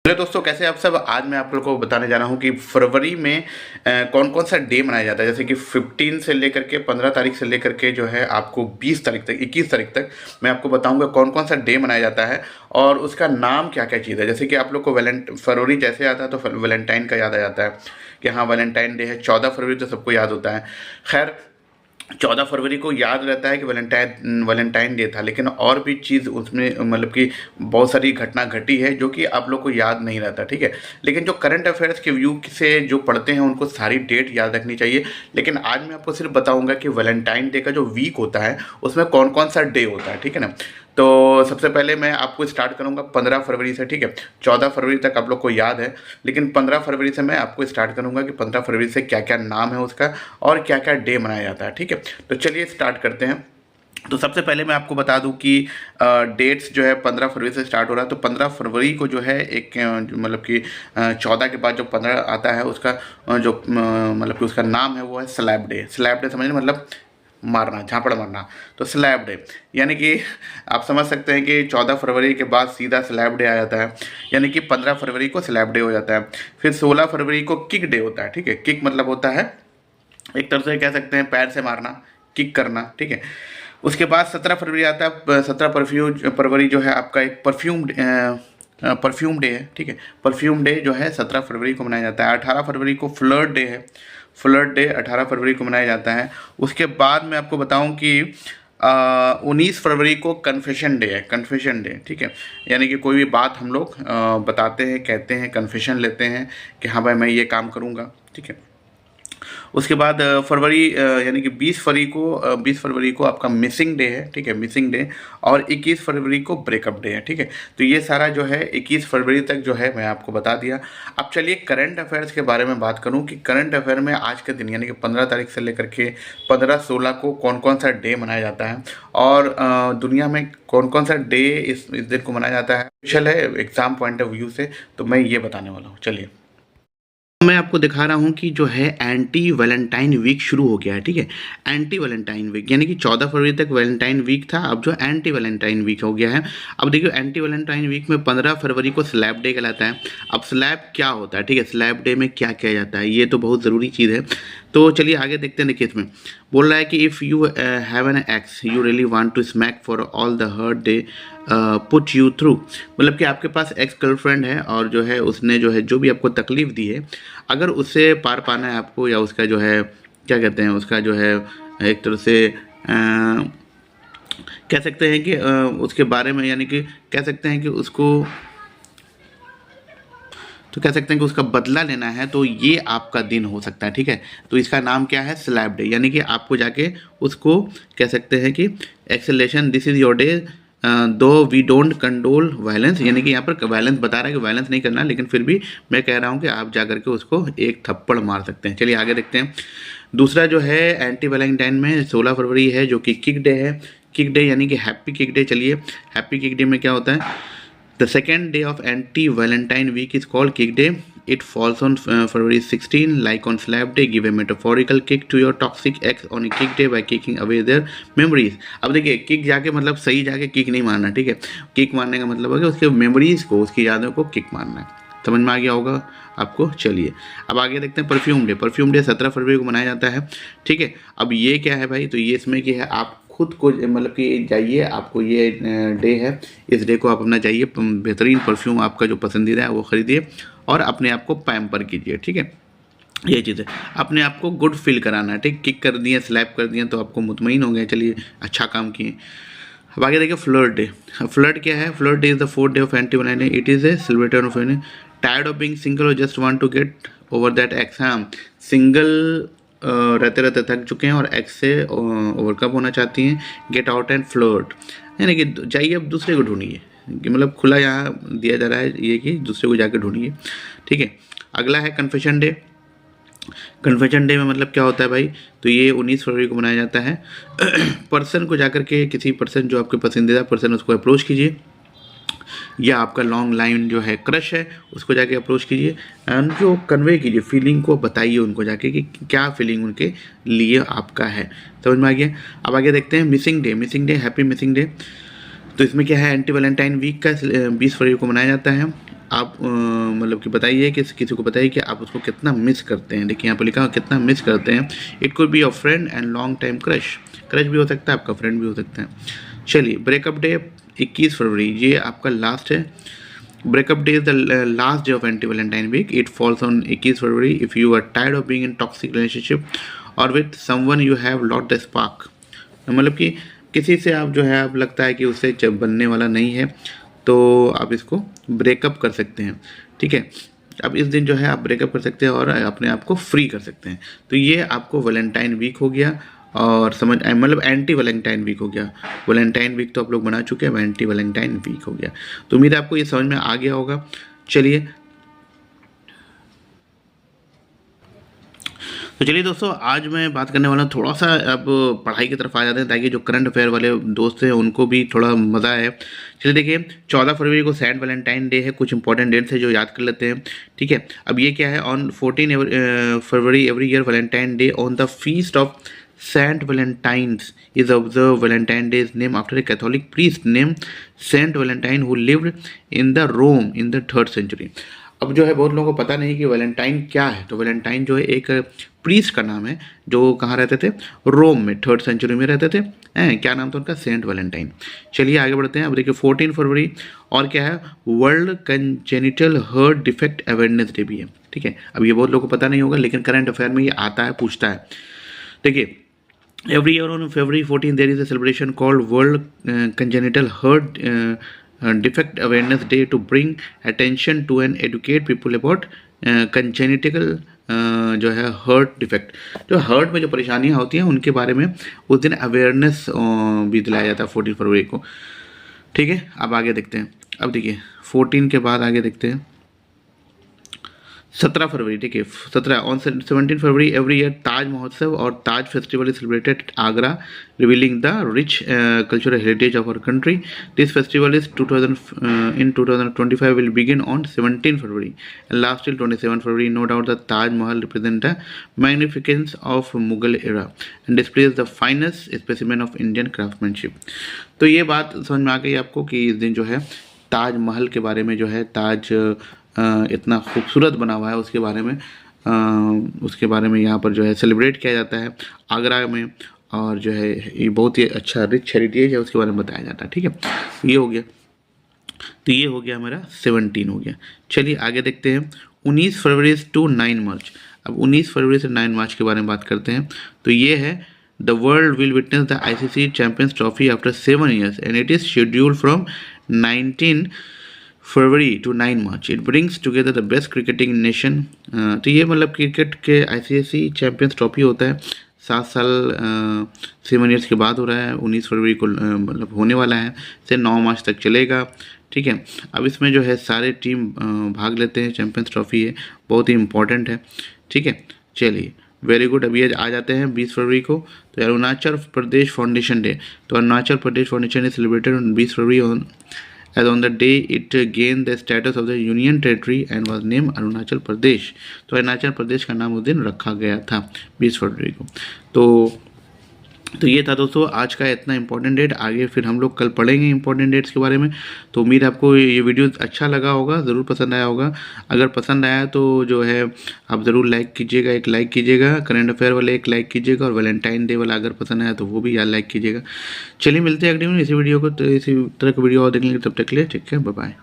Hello दोस्तों, कैसे आप सब। आज मैं आप लोगों को बताने जा रहा हूँ कि फरवरी में कौन कौन सा डे मनाया जाता है। जैसे कि 15 से लेकर के 15 तारीख से लेकर के जो है आपको 20 तारीख तक 21 तारीख तक मैं आपको बताऊंगा कौन कौन सा डे मनाया जाता है और उसका नाम क्या क्या चीज़ है। जैसे कि आप लोग को फरवरी जैसे आता है तो वैलेंटाइन का याद आ जाता है कि हाँ वैलेंटाइन डे है। 14 फरवरी तो सबको याद होता है। खैर 14 फरवरी को याद रहता है कि वैलेंटाइन वैलेंटाइन डे था, लेकिन और भी चीज़ उसमें मतलब कि बहुत सारी घटना घटी है जो कि आप लोग को याद नहीं रहता, ठीक है। लेकिन जो करंट अफेयर्स के व्यू से जो पढ़ते हैं उनको सारी डेट याद रखनी चाहिए। लेकिन आज मैं आपको सिर्फ बताऊंगा कि वैलेंटाइन डे का जो वीक होता है उसमें कौन कौन सा डे होता है, ठीक है ना। तो सबसे पहले मैं आपको स्टार्ट करूंगा 15 फरवरी से, ठीक है। 14 फरवरी तक आप लोग को याद है, लेकिन 15 फरवरी से मैं आपको स्टार्ट करूंगा कि 15 फरवरी से क्या क्या नाम है उसका और क्या क्या डे मनाया जाता है, ठीक है। तो चलिए स्टार्ट करते हैं। तो सबसे पहले मैं आपको बता दूं कि डेट्स जो है 15 फरवरी से स्टार्ट हो रहा है। तो 15 फरवरी को जो है एक मतलब कि 14 के बाद जो 15 आता है उसका मतलब कि उसका नाम है वो है स्लैब डे। स्लैब डे समझ मतलब मारना, झापड़ मारना। तो स्लैब डे यानी कि आप समझ सकते हैं कि 14 फरवरी के बाद सीधा स्लैब डे आ जाता है, यानी कि 15 फरवरी को स्लैब डे हो जाता है। फिर 16 फरवरी को किक डे होता है, ठीक है। किक मतलब होता है एक तरह से कह सकते हैं पैर से मारना, किक करना, ठीक है। उसके बाद 17 फरवरी आता है। 17 फरवरी जो है आपका एक परफ्यूम डे है, ठीक है। परफ्यूम डे जो है 17 फरवरी को मनाया जाता है। 18 फरवरी को फ्लर्ट डे है। फ्लर्ट डे 18 फरवरी को मनाया जाता है। उसके बाद मैं आपको बताऊं कि 19 फरवरी को कन्फेशन डे है। कन्फेशन डे, ठीक है। यानी कि कोई भी बात हम लोग बताते हैं, कहते हैं, कन्फेशन लेते हैं कि हाँ भाई मैं ये काम करूँगा, ठीक है। उसके बाद फरवरी यानी कि 20 फरवरी को आपका मिसिंग डे है, ठीक है, मिसिंग डे। और 21 फरवरी को ब्रेकअप डे है, ठीक है। तो ये सारा जो है 21 फरवरी तक जो है मैं आपको बता दिया। अब चलिए करंट अफेयर्स के बारे में बात करूं कि करंट अफेयर में आज के दिन यानी कि 15 तारीख से लेकर के 15-16 को कौन कौन सा डे मनाया जाता है और दुनिया में कौन कौन सा डे इस दिन को मनाया जाता है, स्पेशल है एग्जाम पॉइंट ऑफ व्यू से, तो मैं ये बताने वाला हूँ। चलिए मैं आपको दिखा रहा हूँ कि जो है एंटी वैलेंटाइन वीक शुरू हो गया है, ठीक है। एंटी वैलेंटाइन वीक यानी कि 14 फरवरी तक वैलेंटाइन वीक था, अब जो एंटी वैलेंटाइन वीक हो गया है। अब देखिए एंटी वैलेंटाइन वीक में 15 फरवरी को स्लैब डे कहलाता है। अब स्लैब क्या होता है, ठीक है, स्लैब डे में क्या किया जाता है, ये तो बहुत ज़रूरी चीज़ है। तो चलिए आगे देखते हैं। देखिए इसमें बोल रहा है कि if you have an ex you really want to smack for all the hurt they put you through. मतलब कि आपके पास एक्स गर्लफ्रेंड है और जो है उसने जो है जो भी आपको तकलीफ़ दी है, अगर उससे पार पाना है आपको, या उसका जो है क्या कहते हैं, उसका जो है एक तरह से कह सकते हैं कि उसके बारे में यानी कि कह सकते हैं कि उसको तो कह सकते हैं कि उसका बदला लेना है, तो ये आपका दिन हो सकता है, ठीक है। तो इसका नाम क्या है, स्लैब डे। यानी कि आपको जाके उसको कह सकते हैं कि acceleration this is your day दो वी डोंट कंडोल वायलेंस। यानी कि यहाँ पर वायलेंस बता रहा है कि वायलेंस नहीं करना, लेकिन फिर भी मैं कह रहा हूँ कि आप जा करके उसको एक थप्पड़ मार सकते हैं। चलिए आगे देखते हैं। दूसरा जो है एंटी वैलेंटाइन में 16 फरवरी है जो कि किक डे है। किक डे यानी कि हैप्पी किक डे। चलिए हैप्पी किक डे में क्या होता है, The second day of anti-Valentine week is called Kick Day. It falls on February 16. Like on Slap Day, give a metaphorical kick to your toxic ex on a kick day by kicking away their memories. अब देखिए kick जाके मतलब सही जाके kick नहीं मारना, ठीक है। किक मारने का मतलब है कि उसके मेमोरीज को, उसकी यादों को किक मारना है। समझ में आ गया होगा आपको। चलिए अब आगे देखते हैं परफ्यूम डे। परफ्यूम डे 17 फरवरी को मनाया जाता है, ठीक है। अब ये क्या है भाई, तो ये इसमें क्या है, आप खुद को मतलब कि जाइए, आपको ये डे है, इस डे को आप अपना जाइए बेहतरीन परफ्यूम आपका जो पसंदीदा है वो ख़रीदिए और अपने आप को पैम्पर कीजिए, ठीक है। ये चीज़ है, अपने आप को गुड फील कराना है, ठीक। किक कर दिए, स्लैप कर दिए तो आपको मुतमईन हो गए, चलिए अच्छा काम किए। अब आगे देखिए फ्लर्ट डे। फ्लर्ट क्या है, flirt day is the 4th day of anti Valentine. It is a celebration of tired of being single और just want to get over that ex. हाँ, सिंगल रहते रहते थक चुके हैं और एक्स से ओवरकम होना चाहती हैं। गेट आउट एंड फ्लर्ट यानी कि जाइए अब दूसरे को ढूंढिए, कि मतलब खुला यहाँ दिया जा रहा है ये कि दूसरे को जाकर ढूंढिए, ठीक है। अगला है कन्फेशन डे। कन्फेशन डे में मतलब क्या होता है भाई, तो ये 19 फरवरी को मनाया जाता है। पर्सन को जाकर के किसी पर्सन जो आपके पसंदीदा पर्सन उसको अप्रोच कीजिए, या आपका लॉन्ग लाइन जो है क्रश है उसको जाके अप्रोच कीजिए एंड जो कन्वे कीजिए, फीलिंग को बताइए उनको जाके कि क्या फीलिंग उनके लिए आपका है। समझ में आ गया। अब आगे देखते हैं missing day. Missing day, happy missing day. तो इसमें क्या है, एंटी वैलेंटाइन वीक का 20 फरवरी को मनाया जाता है। आप मतलब कि बताइए कि किसी को बताइए कि आप उसको कितना मिस करते हैं। देखिए यहाँ पर लिखा हुआ कितना मिस करते हैं। It could be your friend and long time crush, crush भी हो सकता है, आपका फ्रेंड भी हो सकता है। चलिए, ब्रेकअप डे 21 फरवरी, ये आपका लास्ट है। Breakup day is the last day of anti Valentine week. It falls on 21 February if you are tired of being in toxic relationship और with someone you have lost the spark. मतलब कि किसी से आप जो है आप लगता है कि उससे जब बनने वाला नहीं है, तो आप इसको ब्रेकअप कर सकते हैं। ठीक है, अब इस दिन जो है आप ब्रेकअप कर सकते हैं और अपने आप को फ्री कर सकते हैं। तो ये आपको वैलेंटाइन वीक हो गया और समझ मतलब एंटी वैलेंटाइन वीक हो गया। वैलेंटाइन वीक तो आप लोग बना चुके हैं, एंटी वैलेंटाइन वीक हो गया। तो उम्मीद है आपको ये समझ में आ गया होगा। चलिए, तो चलिए दोस्तों, आज मैं बात करने वाला हूँ थोड़ा सा अब पढ़ाई की तरफ आ जाते हैं ताकि जो करंट अफेयर वाले दोस्त हैं उनको भी थोड़ा मज़ा आए। चलिए देखिए, 14 फरवरी को सेंट वैलेंटाइन डे है। कुछ इंपॉर्टेंट डेट्स है जो याद कर लेते हैं। ठीक है, अब ये क्या है, on 14 February every year Valentine day on the feast of Saint Valentine's is observed. Valentine Day is named after a Catholic priest named Saint Valentine who lived in the Rome in the 3rd century. अब जो है बहुत लोगों को पता नहीं कि Valentine क्या है। तो वैलेंटाइन जो है एक प्रीस्ट का नाम है जो कहाँ रहते थे, रोम में, 3rd सेंचुरी में रहते थे। क्या नाम था उनका, सेंट वैलेंटाइन। चलिए आगे बढ़ते हैं। अब देखिए 14 फरवरी और क्या है, world congenital heart defect awareness day भी है। ठीक है, अब ये बहुत लोगों को पता नहीं होगा लेकिन करंट अफेयर में ये आता है, पूछता है। देखिए, every year on February 14 there is a celebration called World Congenital Heart Defect Awareness Day to bring attention to and educate people about congenital जो है हार्ट डिफेक्ट, जो हार्ट में जो परेशानियां होती हैं उनके बारे में उस दिन अवेयरनेस भी दिलाया जाता है 14 फरवरी को। ठीक है, अब आगे देखते हैं। अब देखिए 14 के बाद आगे देखते हैं 17 फरवरी। ठीक है, 17 on 17 February every year Taj Mahotsav और Taj festival is celebrated Agra, revealing the rich cultural heritage of our country. This festival is 2025 will begin on 17 February and last till 27 February. No doubt the Taj Mahal represent the magnificence of Mughal era and displays the finest specimen of Indian craftsmanship. तो ये बात समझ में आ गई आपको कि इस दिन जो है ताज महल के बारे में जो है, ताज इतना खूबसूरत बना हुआ है उसके बारे में यहाँ पर जो है सेलिब्रेट किया जाता है आगरा में, और जो है ये बहुत ही अच्छा रिच हेरिटेज है उसके बारे में बताया जाता है। ठीक है, ये हो गया। तो ये हो गया मेरा 17 हो गया। चलिए आगे देखते हैं 19 फरवरी टू 9 मार्च। अब 19 फरवरी से 9 मार्च के बारे में बात करते हैं। तो ये है the world will witness the ICC champions trophy after 7 years and it is scheduled from 19 February to 9 March. It brings together the best cricketing nation. तो ये मतलब क्रिकेट के ICC चैम्पियंस ट्रॉफी होता है, 7 साल 7 ईयर्स के बाद हो रहा है। 19 फरवरी को मतलब होने वाला है, से 9 मार्च तक चलेगा। ठीक है, अब इसमें जो है सारे टीम भाग लेते हैं। चैम्पियंस ट्रॉफी है, बहुत ही इंपॉर्टेंट है। ठीक है, चलिए वेरी गुड। अभी आ जाते हैं 20 फरवरी को। तो अरुणाचल प्रदेश फाउंडेशन डे। तो Arunachal Pradesh foundation is celebrated on 20 February on as on the day it gained the status of the union territory and was named Arunachal Pradesh. तो अरुणाचल प्रदेश का नाम उस दिन रखा गया था 20 फरवरी को। तो ये था दोस्तों आज का इतना इंपॉर्टेंट डेट। आगे फिर हम लोग कल पढ़ेंगे इंपॉर्टेंट डेट्स के बारे में। तो उम्मीद आपको ये वीडियो अच्छा लगा होगा, ज़रूर पसंद आया होगा। अगर पसंद आया तो जो है आप ज़रूर लाइक कीजिएगा, एक लाइक कीजिएगा, करंट अफेयर वाले एक लाइक कीजिएगा, और वैलेंटाइन डे वाला अगर पसंद आया तो वो भी यार लाइक कीजिएगा। चलिए मिलते हैं अगली में इसी वीडियो को, तो इसी तरह का वीडियो और देख लेंगे। तब तक के लिए ठीक है, बाय बाय।